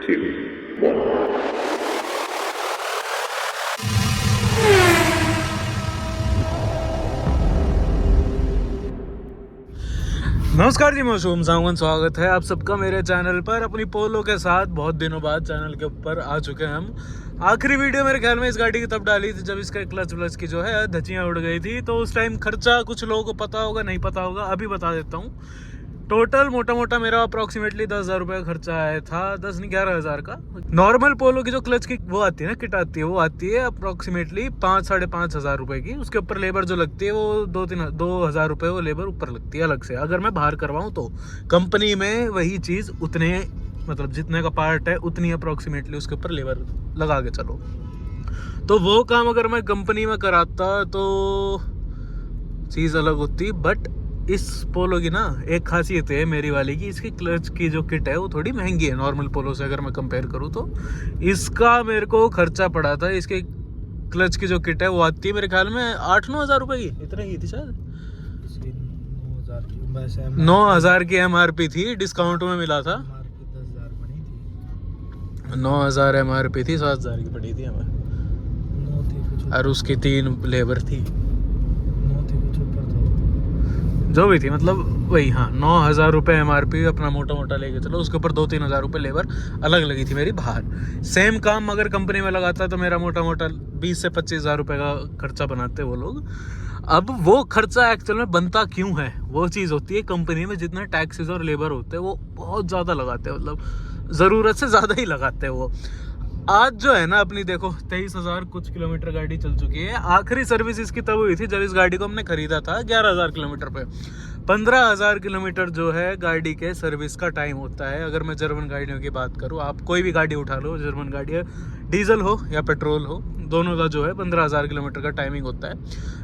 2, 1. नमस्कार जी, मैं शुभम सावंत। स्वागत है आप सबका मेरे चैनल पर। अपनी पोलो के साथ बहुत दिनों बाद चैनल के ऊपर आ चुके हैं हम। आखिरी वीडियो मेरे ख्याल में इस गाड़ी की तब डाली थी जब इसका क्लच व्लच की जो है धज्जियाँ उड़ गई थी। तो उस टाइम खर्चा कुछ लोगों को पता होगा, नहीं पता होगा, अभी बता देता हूँ। टोटल मोटा मोटा मेरा अप्रॉक्सीमेटली 10,000 रुपये का खर्चा आया था। 10 नहीं 11,000 का। नॉर्मल पोलो की जो क्लच की वो आती है ना, किट आती है, वो आती है अप्रॉक्सीमेटली 5-5,500 रुपये की। उसके ऊपर लेबर जो लगती है वो 2-3 रुपये वो लेबर ऊपर लगती है अलग से। अगर मैं बाहर करवाऊँ तो कंपनी में वही चीज़ उतने, मतलब जितने का पार्ट है उतनी अप्रॉक्सीमेटली उसके ऊपर लेबर लगा के चलो। तो वो काम अगर मैं कंपनी में कराता तो चीज़ अलग होती। बट इस पोलो की ना एक खासियत है मेरी वाली की, इसकी क्लच की जो किट है वो थोड़ी महंगी है नॉर्मल पोलो से अगर मैं कंपेयर करूँ तो। इसका मेरे को खर्चा पड़ा था, इसके क्लच की जो किट है वो आती है मेरे ख्याल में 8-9 हज़ार रुपये की, इतने की थी शायद। 9,000 की MRP थी, डिस्काउंट में मिला था। 9,000 MRP थी, 7,000 की पड़ी थी हमें। और उसकी 3 लेबर थी, जो भी थी, मतलब वही। हाँ, 9,000 रुपये MRP अपना मोटा मोटा लेके चलो। उसके ऊपर 2-3 हज़ार रुपये लेबर अलग लगी थी मेरी बाहर। सेम काम अगर कंपनी में लगाता तो मेरा मोटा मोटा 20 से 25 हज़ार रुपये का खर्चा बनाते वो लोग। अब वो खर्चा एक्चुअल में बनता क्यों है, वो चीज़ होती है कंपनी में जितने टैक्सेस और लेबर होते हैं वो बहुत ज़्यादा लगाते हैं, मतलब ज़रूरत से ज़्यादा ही लगाते हैं वो। आज जो है ना अपनी देखो 23,000 कुछ किलोमीटर गाड़ी चल चुकी है। आखिरी सर्विस इसकी तब हुई थी जब इस गाड़ी को हमने खरीदा था 11,000 किलोमीटर पे। 15,000 किलोमीटर जो है गाड़ी के सर्विस का टाइम होता है। अगर मैं जर्मन गाड़ियों की बात करूँ, आप कोई भी गाड़ी उठा लो, जर्मन गाड़ी है, डीजल हो या पेट्रोल हो, दोनों का जो है 15,000 किलोमीटर का टाइमिंग होता है।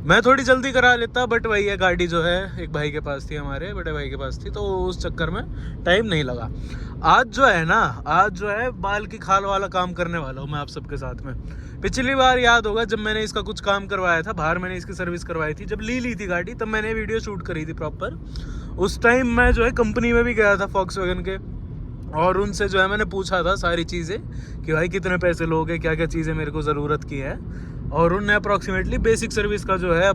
मैं थोड़ी जल्दी करा लेता, बट वही है, गाड़ी जो है एक भाई के पास थी, हमारे बड़े भाई के पास थी, तो उस चक्कर में टाइम नहीं लगा। आज जो है ना, आज जो है बाल की खाल वाला काम करने वाला हूँ मैं आप सबके साथ में। पिछली बार याद होगा जब मैंने इसका कुछ काम करवाया था बाहर, मैंने इसकी सर्विस करवाई थी, जब ली थी गाड़ी, तब मैंने वीडियो शूट करी थी प्रॉपर। उस टाइम मैं जो है कंपनी में भी गया था फॉक्सवैगन के, और उनसे जो है मैंने पूछा था सारी चीज़ें कि भाई कितने पैसे लोगे, क्या क्या चीज़ें मेरे को ज़रूरत की है। और उनने अप्रॉक्सीमेटली बेसिक सर्विस का जो है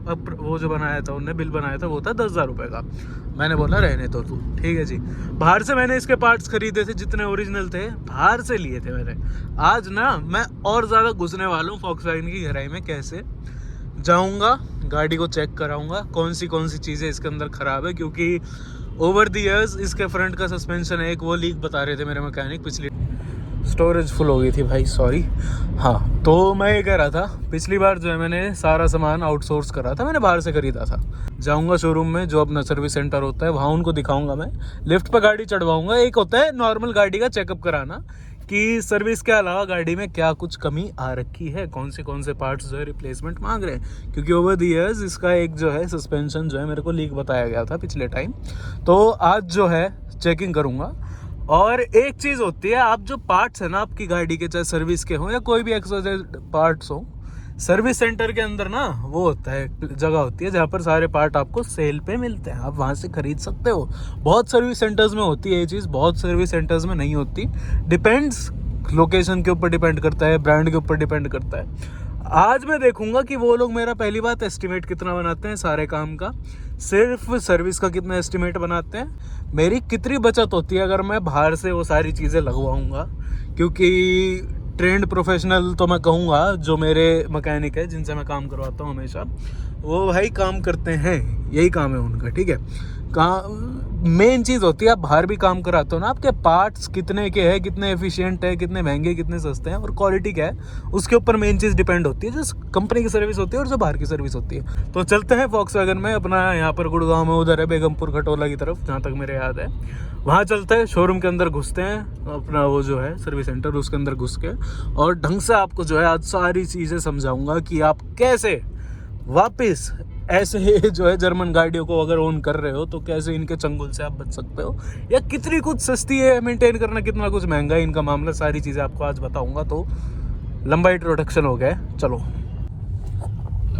वो जो बनाया था, उनने बिल बनाया था, वो था 10,000 रुपये का। मैंने बोला रहने तो तू, ठीक है जी। बाहर से मैंने इसके पार्ट्स खरीदे थे, जितने ओरिजिनल थे बाहर से लिए थे मैंने। आज ना मैं और ज़्यादा घुसने वाला हूँ फॉक्सवैगन की गहराई में। कैसे जाऊँगा, गाड़ी को चेक कराऊँगा कौन सी चीज़ें इसके अंदर ख़राब है, क्योंकि ओवर द ईयर्स इसके फ्रंट का सस्पेंशन है एक, वो लीक बता रहे थे मेरे मैकेनिक। पिछली स्टोरेज फुल हो गई थी भाई, सॉरी। हाँ, तो मैं ये कह रहा था, पिछली बार जो है मैंने सारा सामान आउटसोर्स करा था, मैंने बाहर से खरीदा था। जाऊंगा शोरूम में, जो अपना सर्विस सेंटर होता है वहाँ उनको दिखाऊंगा, मैं लिफ्ट पर गाड़ी चढ़वाऊंगा। एक होता है नॉर्मल गाड़ी का चेकअप कराना कि सर्विस के अलावा गाड़ी में क्या कुछ कमी आ रखी है, कौन से पार्ट्स जो है रिप्लेसमेंट मांग रहे हैं। क्योंकि ओवर द ईयर्स इसका एक जो है सस्पेंशन जो है मेरे को लीक बताया गया था पिछले टाइम। तो आज जो है चेकिंग करूँगा। और एक चीज़ होती है, आप जो पार्ट्स है ना आपकी गाड़ी के, चाहे सर्विस के हो या कोई भी एक्सवाइजेड पार्ट्स हो, सर्विस सेंटर के अंदर ना वो होता है, जगह होती है जहाँ पर सारे पार्ट आपको सेल पे मिलते हैं, आप वहाँ से खरीद सकते हो। बहुत सर्विस सेंटर्स में होती है ये चीज़, बहुत सर्विस सेंटर्स में नहीं होती। डिपेंड्स, लोकेशन के ऊपर डिपेंड करता है, ब्रांड के ऊपर डिपेंड करता है। आज मैं देखूंगा कि वो लोग मेरा पहली बात एस्टिमेट कितना बनाते हैं सारे काम का, सिर्फ सर्विस का कितना एस्टिमेट बनाते हैं, मेरी कितनी बचत होती है अगर मैं बाहर से वो सारी चीज़ें लगवाऊंगा। क्योंकि ट्रेंड प्रोफेशनल तो मैं कहूँगा, जो मेरे मैकेनिक है जिनसे मैं काम करवाता हूँ हमेशा, वो भाई काम करते हैं, यही काम है उनका, ठीक है। मेन चीज़ होती है, आप बाहर भी काम कराते हो ना, आपके पार्ट्स कितने के हैं, कितने एफिशिएंट है, कितने महंगे, कितने सस्ते हैं, और क्वालिटी क्या है, उसके ऊपर मेन चीज़ डिपेंड होती है, जो कंपनी की सर्विस होती है और जो बाहर की सर्विस होती है। तो चलते हैं फॉक्सवैगन में, अपना यहाँ पर गुड़गांव में उधर है बेगमपुर खटोला की तरफ, जहाँ तक मेरे याद है, वहाँ चलते हैं। शोरूम के अंदर घुसते हैं, अपना वो जो है सर्विस सेंटर, उसके अंदर घुस के और ढंग से आपको जो है आज सारी चीज़ें समझाऊंगा कि आप कैसे वापस ऐसे जो है जर्मन गाड़ियों को अगर ओन कर रहे हो तो कैसे इनके चंगुल से आप बच सकते हो, या कितनी कुछ सस्ती है मेंटेन करना, कितना कुछ महंगा है इनका मामला। सारी चीज़ें आपको आज बताऊंगा। तो लंबा इंट्रोडक्शन हो गया, चलो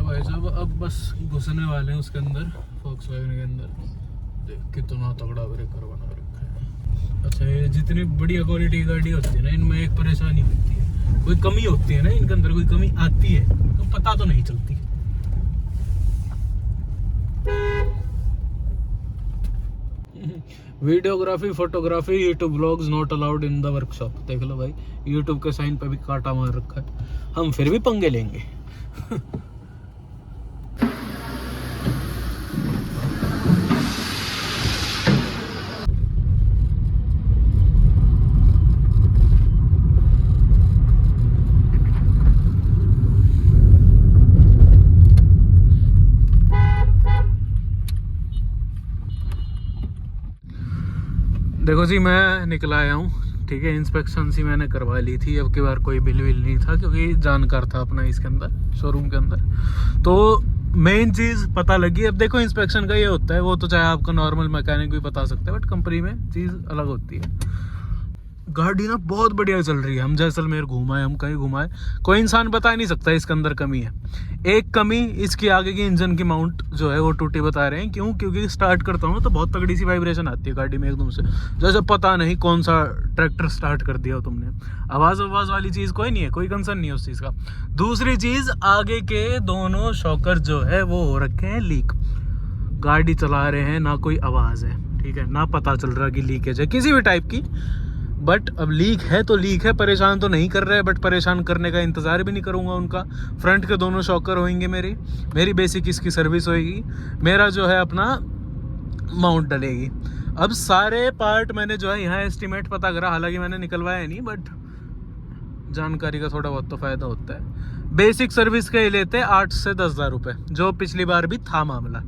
भाई साहब, अब बस घुसने वाले हैं उसके अंदर, फॉक्सवैगन के अंदर। देख कितना तगड़ा ब्रेकर बना रखा है। अच्छा, ये जितनी बढ़िया क्वालिटी की गाड़ी होती है ना, इनमें एक परेशानी होती है, कोई कमी होती है ना, इनके अंदर कोई कमी आती है तो पता तो नहीं चलती। Videography, photography, YouTube vlogs not allowed in the workshop. देख लो भाई, यूट्यूब के साइन पे भी कांटा मार रखा है, हम फिर भी पंगे लेंगे। देखो जी, मैं निकल आया हूँ, ठीक है। इंस्पेक्शन सी मैंने करवा ली थी, अब की बार कोई बिल विल नहीं था क्योंकि जानकार था अपना इसके अंदर, शोरूम के अंदर। तो मेन चीज़ पता लगी। अब देखो, इंस्पेक्शन का ये होता है, वो तो चाहे आपका नॉर्मल मैकेनिक भी बता सकता है, बट कंपनी में चीज़ अलग होती है। गाड़ी ना बहुत बढ़िया चल रही है। हम जैसलमेर घुमाए, हम कहीं घुमाए, कोई इंसान बता नहीं सकता इसके अंदर कमी है। एक कमी इसकी आगे की इंजन की माउंट जो है वो टूटी बता रहे हैं। क्यों? क्योंकि स्टार्ट करता हूँ तो बहुत तगड़ी सी वाइब्रेशन आती है गाड़ी में एकदम से, जैसे पता नहीं कौन सा ट्रैक्टर स्टार्ट कर दिया हो तुमने। आवाज़ वाली चीज़ कोई नहीं है, कोई कंसर्न नहीं है उस चीज़ का। दूसरी चीज़, आगे के दोनों शॉकर जो है वो हो रखे हैं लीक। गाड़ी चला रहे हैं, ना कोई आवाज़ है, ठीक है, ना पता चल रहा कि लीकेज है किसी भी टाइप की। बट अब लीक है तो लीक है, परेशान तो नहीं कर रहे, बट परेशान करने का इंतज़ार भी नहीं करूँगा उनका। फ्रंट के दोनों शॉकर होंगे मेरी बेसिक इसकी सर्विस होएगी, मेरा जो है अपना माउंट डलेगी। अब सारे पार्ट मैंने जो है यहाँ एस्टिमेट पता करा, हालांकि मैंने निकलवाया नहीं, बट जानकारी का थोड़ा बहुत तो फ़ायदा होता है। बेसिक सर्विस के ही लेते 8 से 10 हज़ार रुपये, जो पिछली बार भी था मामला।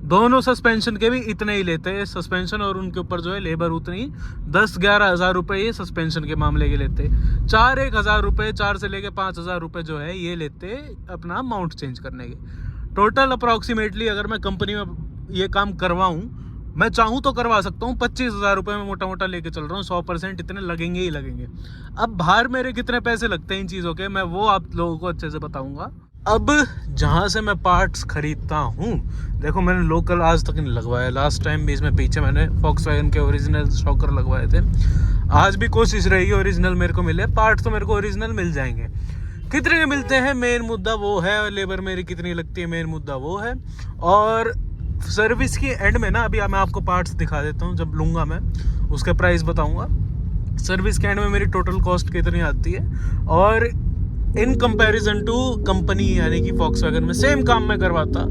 दोनों सस्पेंशन के भी इतने ही लेते हैं, सस्पेंशन और उनके ऊपर जो है लेबर उतनी 10-11 हज़ार रुपये ये सस्पेंशन के मामले के लेते। 4-1 हज़ार रुपये, 4 से लेके 5 हज़ार रुपये जो है ये लेते अपना माउंट चेंज करने के। टोटल अप्रॉक्सीमेटली अगर मैं कंपनी में ये काम करवाऊँ, मैं चाहूँ तो करवा सकता हूँ 25 हज़ार रुपये में मोटा मोटा लेके चल रहा हूँ। 100% इतने लगेंगे ही लगेंगे। अब बाहर मेरे कितने पैसे लगते हैं इन चीज़ों के, मैं वो आप लोगों को अच्छे से बताऊँगा। अब जहाँ से मैं पार्ट्स खरीदता हूँ, देखो मैंने लोकल आज तक नहीं लगवाया। लास्ट टाइम भी इसमें पीछे मैंने फॉक्सवैगन के ओरिजिनल शॉकर लगवाए थे। आज भी कोशिश रहेगी ओरिजिनल मेरे को मिले। पार्ट्स तो मेरे को ओरिजिनल मिल जाएंगे। कितने के मिलते हैं मेन मुद्दा वो है, और लेबर मेरी कितनी लगती है मेन मुद्दा वो है। और सर्विस की एंड में ना, अभी मैं आपको पार्ट्स दिखा देता हूँ, जब लूँगा मैं उसका प्राइस बताऊँगा। सर्विस के एंड में मेरी टोटल कॉस्ट कितनी आती है, और इन कंपैरिजन टू कंपनी यानी कि फॉक्सवैगन में सेम काम मैं करवाता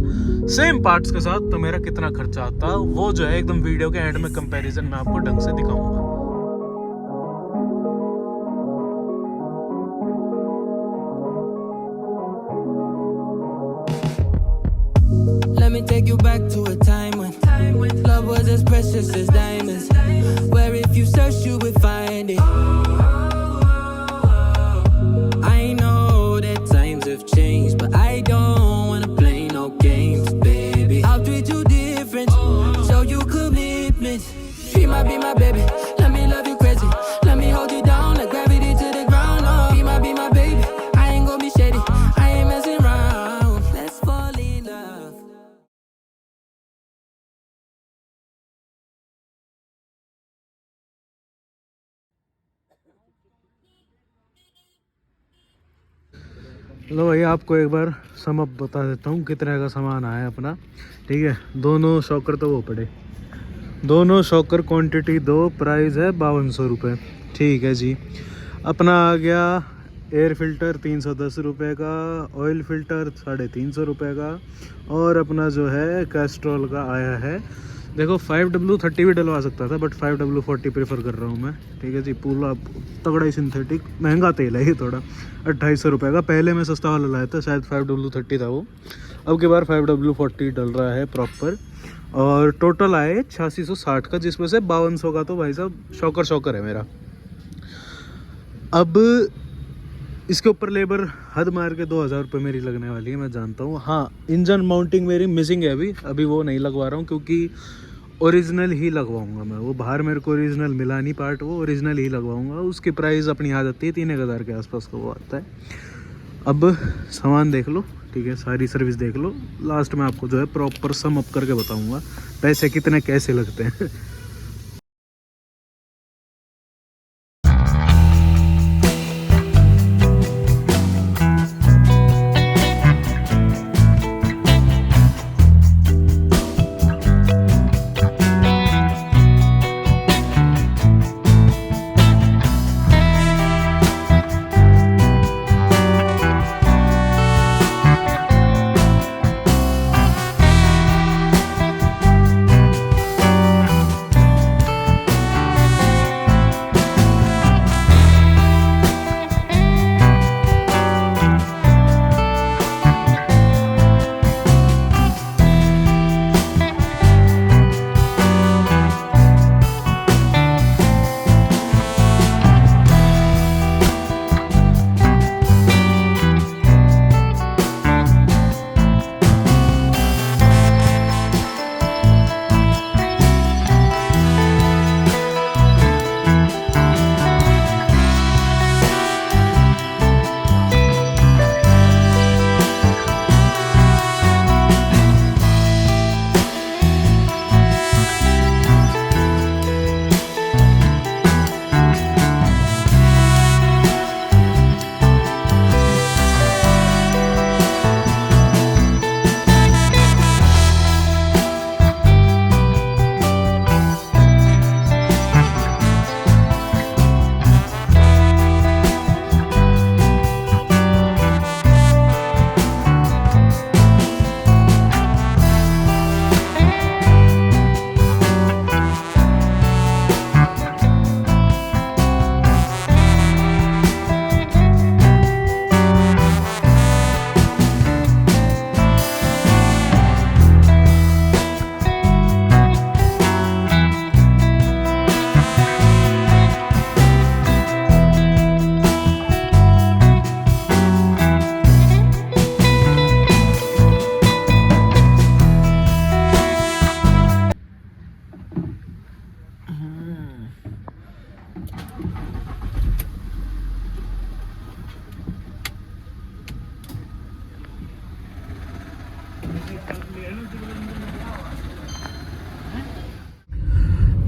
सेम पार्ट्स के साथ, तो मेरा कितना खर्चा आता, वो जो है एकदम वीडियो के एंड में कंपैरिजन मैं आपको ढंग से दिखाऊंगा। Let me take you back to a time when love was as precious as diamonds, where if you search you would find it. I know that times have changed, but I don't wanna play no games, baby. I'll treat you different, show you commitment. She might be my baby, let me love you crazy, let me hold you down like gravity to the ground. Oh, be my baby, I ain't gonna be shady, I ain't messing around. Let's fall in love. लो भाई, आपको एक बार sum up बता देता हूँ कितने का सामान आया अपना, ठीक है। दोनों शॉकर तो वो पड़े, दोनों शॉकर क्वांटिटी 2, प्राइस है 5200 रुपये, ठीक है जी। अपना आ गया एयर फिल्टर 310 रुपये का, ऑयल फिल्टर 350 रुपये का, और अपना जो है कैस्ट्रॉल का आया है, देखो 5W30 भी डलवा सकता था, बट 5W40 प्रेफर कर रहा हूँ मैं, ठीक है जी। पूरा तगड़ा ही सिंथेटिक, महंगा तेल है ये थोड़ा, 2800 रुपये का। पहले मैं सस्ता वाला लाया था, शायद 5W30 था वो, अब की बार 5W40 डल रहा है प्रॉपर। और टोटल आए 8660 का, जिसमें से 5200 का तो भाई साहब शॉकर है मेरा। अब इसके ऊपर लेबर हद मार के 2000 रुपये मेरी लगने वाली है, मैं जानता हूँ। हाँ, इंजन माउंटिंग मेरी मिसिंग है अभी वो नहीं लगवा रहा हूँ, क्योंकि ओरिजिनल ही लगवाऊंगा मैं। वो बाहर मेरे को ओरिजिनल मिला नहीं पार्ट, वो ओरिजिनल ही लगवाऊंगा। उसकी प्राइस अपनी आ जाती है 3000 के आसपास का वो आता है। अब सामान देख लो, ठीक है, सारी सर्विस देख लो, लास्ट में आपको जो है प्रॉपर सम अप करके बताऊंगा पैसे कितने कैसे लगते हैं।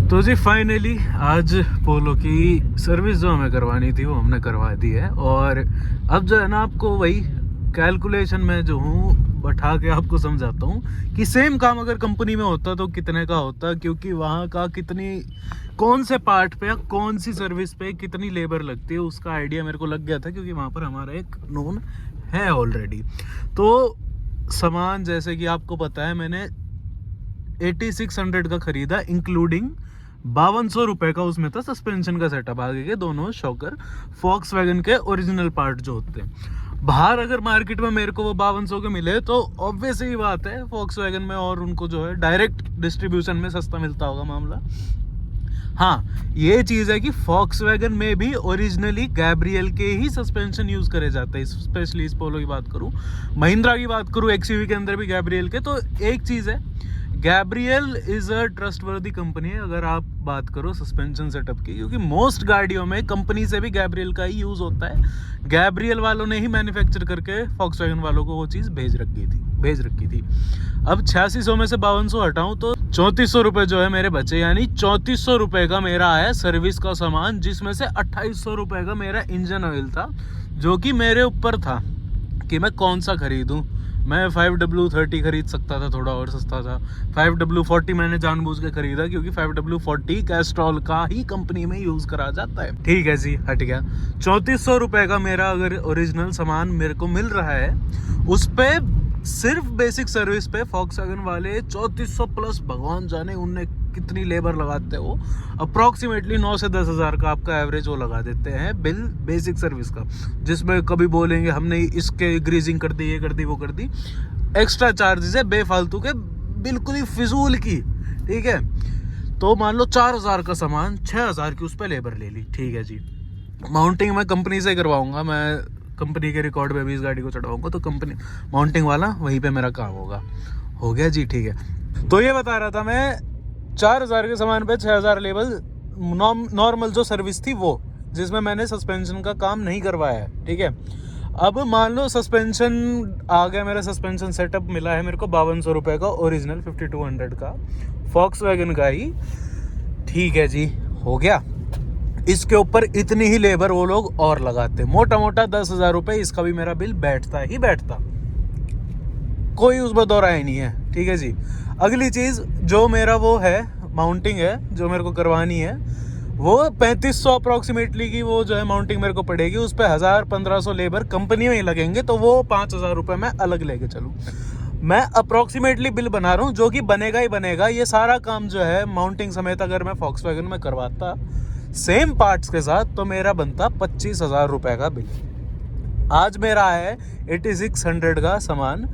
तो जी फाइनली आज पोलो की सर्विस जो हमें करवानी थी वो हमने करवा दी है। और अब जो है ना आपको वही कैलकुलेशन में जो हूँ बैठा के आपको समझाता हूँ कि सेम काम अगर कंपनी में होता तो कितने का होता, क्योंकि वहाँ का कितनी कौन से पार्ट पे या कौन सी सर्विस पे कितनी लेबर लगती है उसका आइडिया मेरे को लग गया था, क्योंकि वहाँ पर हमारा एक नोन है ऑलरेडी। तो सामान जैसे कि आपको पता है मैंने 8600 का खरीदा, इंक्लूडिंग 5200 रुपये का उसमें था सस्पेंशन का सेटअप, आगे के दोनों शॉकर फॉक्सवैगन के ओरिजिनल पार्ट जो होते हैं। बाहर अगर मार्केट में मेरे को वो 5200 के मिले तो ऑब्वियस ही बात है फॉक्सवैगन में और उनको जो है डायरेक्ट डिस्ट्रीब्यूशन में सस्ता मिलता होगा मामला। हाँ, ये चीज़ है कि फॉक्सवैगन में भी ओरिजिनली गैब्रियल के ही सस्पेंशन यूज़ करे जाते हैं, स्पेशली इस पोलो की बात करूँ, महिंद्रा की बात करूँ, एक्सयूवी के अंदर भी गैब्रियल के। तो एक चीज़ है, Gabriel is a trustworthy company है अगर आप बात करो सस्पेंशन सेटअप की, क्योंकि मोस्ट गाड़ियों में कंपनी से भी गैब्रियल का ही यूज़ होता है। गैब्रियल वालों ने ही मैन्युफैक्चर करके फॉक्सवैगन वालों को वो चीज़ भेज रखी थी। अब 8600 में से 5200 हटाऊं तो 3400 रुपये जो है मेरे बचे, यानी 3400 रुपये का मेरा आया सर्विस का सामान, जिसमें से 2800 रुपये का मेरा इंजन ऑयल था, जो कि मेरे ऊपर था कि मैं कौन सा खरीदूं। मैं 5W30 खरीद सकता था, थोड़ा और सस्ता था। 5W40 मैंने जानबूझ के खरीदा क्योंकि 5W40 कैस्ट्रॉल का ही कंपनी में यूज़ करा जाता है। ठीक है जी, हट गया। 3400 रुपये का मेरा अगर ओरिजिनल सामान मेरे को मिल रहा है, उस पर सिर्फ बेसिक सर्विस पे फॉक्सवैगन वाले 3400 प्लस, भगवान जाने उनने कितनी लेबर लगाते हो, अप्रॉक्सीमेटली 9 से 10 हज़ार का आपका एवरेज वो लगा देते हैं बिल बेसिक सर्विस का, जिसमें कभी बोलेंगे हमने इसके ग्रीजिंग कर दी, ये कर दी, वो कर दी, एक्स्ट्रा चार्जेस है बेफालतू के, बिल्कुल ही फिजूल की। ठीक है, तो मान लो 4000 का सामान 6000 की उस पर लेबर ले ली। ठीक है जी, माउंटिंग मैं कंपनी से करवाऊँगा, मैं कंपनी के रिकॉर्ड पे भी इस गाड़ी को चढ़ाऊंगा, तो कंपनी माउंटिंग वाला वहीं पे मेरा काम होगा। हो गया जी, ठीक है। तो ये बता रहा था मैं, 4000 के सामान पे 6000 लेवल नॉर्मल जो सर्विस थी वो, जिसमें मैंने सस्पेंशन का काम नहीं करवाया है। ठीक है, अब मान लो सस्पेंशन आ गया, मेरा सस्पेंशन सेटअप मिला है मेरे को 5200 रुपये का ओरिजिनल 5200 का फॉक्सवैगन का ही। ठीक है जी, हो गया। इसके ऊपर इतनी ही लेबर वो लोग और लगाते, मोटा मोटा 10,000 रुपये इसका भी मेरा बिल बैठता ही बैठता, कोई उसमें दौरा ही नहीं है। ठीक है जी, अगली चीज़ जो मेरा वो है माउंटिंग है जो मेरे को करवानी है, वो 3500 अप्रॉक्सीमेटली की वो जो है माउंटिंग मेरे को पड़ेगी, उस पर 1000-1500 लेबर कंपनी में ही लगेंगे, तो वो 5000 रुपये मैं अलग लेके चलूँ। मैं अप्रॉक्सीमेटली बिल बना रहा हूँ, जो कि बनेगा ही बनेगा। ये सारा काम जो है माउंटिंग समेत अगर मैं फॉक्सवैगन में करवाता सेम पार्ट्स के साथ, तो मेरा बनता 25,000 रुपये का बिल। आज मेरा है 8600 का सामान,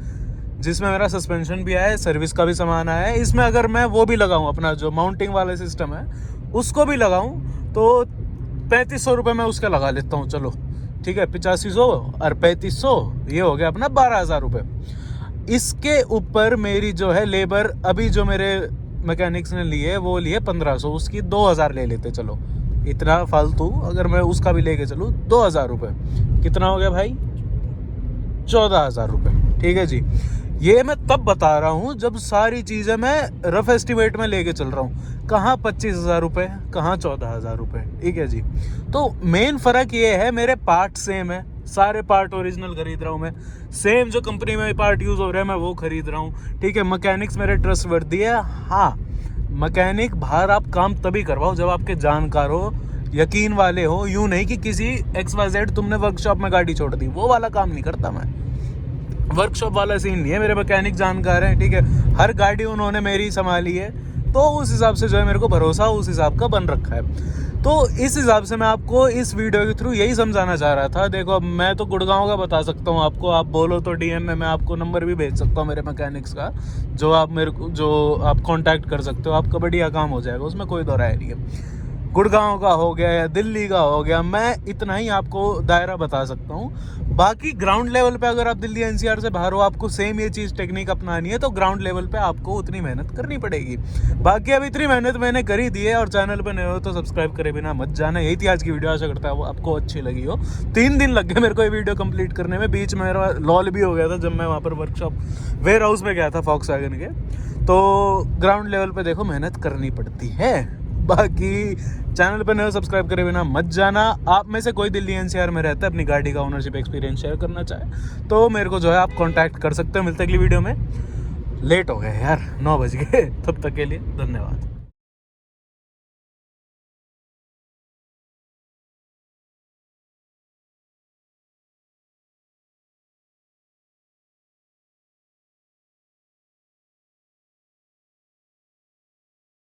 जिसमें मेरा सस्पेंशन भी आया है, सर्विस का भी सामान आया है। इसमें अगर मैं वो भी लगाऊं, अपना जो माउंटिंग वाला सिस्टम है उसको भी लगाऊं, तो 3500 रुपये मैं उसका लगा लेता हूं। चलो ठीक है, 8500 और 3500 ये हो गया अपना 12,000 रुपये। इसके ऊपर मेरी जो है लेबर अभी जो मेरे मैकेनिक्स ने लिए वो लिए 1500, उसकी 2000 ले लेते। चलो इतना फालतू अगर मैं उसका भी लेके चलूँ 2000 रुपये, कितना हो गया भाई? 14,000 रुपये। ठीक है जी, ये मैं तब बता रहा हूँ जब सारी चीज़ें मैं रफ एस्टिमेट में लेके चल रहा हूँ, कहाँ 25,000 रुपये, कहाँ 14,000 रुपये। ठीक है जी, तो मेन फ़र्क ये है, मेरे पार्ट सेम है, सारे पार्ट ओरिजिनल खरीद रहा हूँ मैं, सेम जो कंपनी में पार्ट यूज़ हो रहे हैं मैं वो खरीद रहा हूँ। ठीक है, मैकेनिक्स मेरे ट्रस्टवर्दी है। हाँ, मैकेनिक बाहर आप काम तभी करवाओ जब आपके जानकार हो, यकीन वाले हो, यूँ नहीं कि किसी XYZ तुमने वर्कशॉप में गाड़ी छोड़ दी, वो वाला काम नहीं करता मैं। वर्कशॉप वाला सीन नहीं है, मेरे मैकेनिक जानकार हैं। ठीक है, हर गाड़ी उन्होंने मेरी संभाली है, तो उस हिसाब से जो है मेरे को भरोसा उस हिसाब का बन रखा है। तो इस हिसाब से मैं आपको इस वीडियो के थ्रू यही समझाना चाह रहा था। देखो, मैं तो गुड़गांव का बता सकता हूँ आपको, आप बोलो तो DM में मैं आपको नंबर भी भेज सकता हूँ मेरे मैकेनिक्स का, जो आप मेरे को जो आप कांटेक्ट कर सकते हो, आपका बढ़िया काम हो जाएगा, उसमें कोई दो राय नहीं है। गुड़गांव का हो गया या दिल्ली का हो गया, मैं इतना ही आपको दायरा बता सकता हूँ। बाकी ग्राउंड लेवल पे अगर आप दिल्ली NCR से बाहर हो, आपको सेम ये चीज़ टेक्निक अपनानी है, तो ग्राउंड लेवल पे आपको उतनी मेहनत करनी पड़ेगी। बाकी अब इतनी मेहनत मैंने करी दी है, और चैनल पे नए हो तो सब्सक्राइब करे बिना मत जाना। यही थी आज की वीडियो, आशा करता है वो आपको अच्छी लगी हो। 3 दिन लग गए मेरे को ये वीडियो कंप्लीट करने में, बीच में मेरा लॉल भी हो गया था जब मैं वहाँ पर वर्कशॉप वेयर हाउस में गया था फॉक्सवैगन के। तो ग्राउंड लेवल पे देखो मेहनत करनी पड़ती है। बाकी चैनल पर नए सब्सक्राइब करे बिना मत जाना। आप में से कोई दिल्ली एनसीआर में रहता है, अपनी गाड़ी का ओनरशिप एक्सपीरियंस शेयर करना चाहे तो मेरे को जो है आप कांटेक्ट कर सकते हो। मिलते हैं अगली वीडियो में। लेट हो गए यार, 9 बज गए। तब तक के लिए धन्यवाद।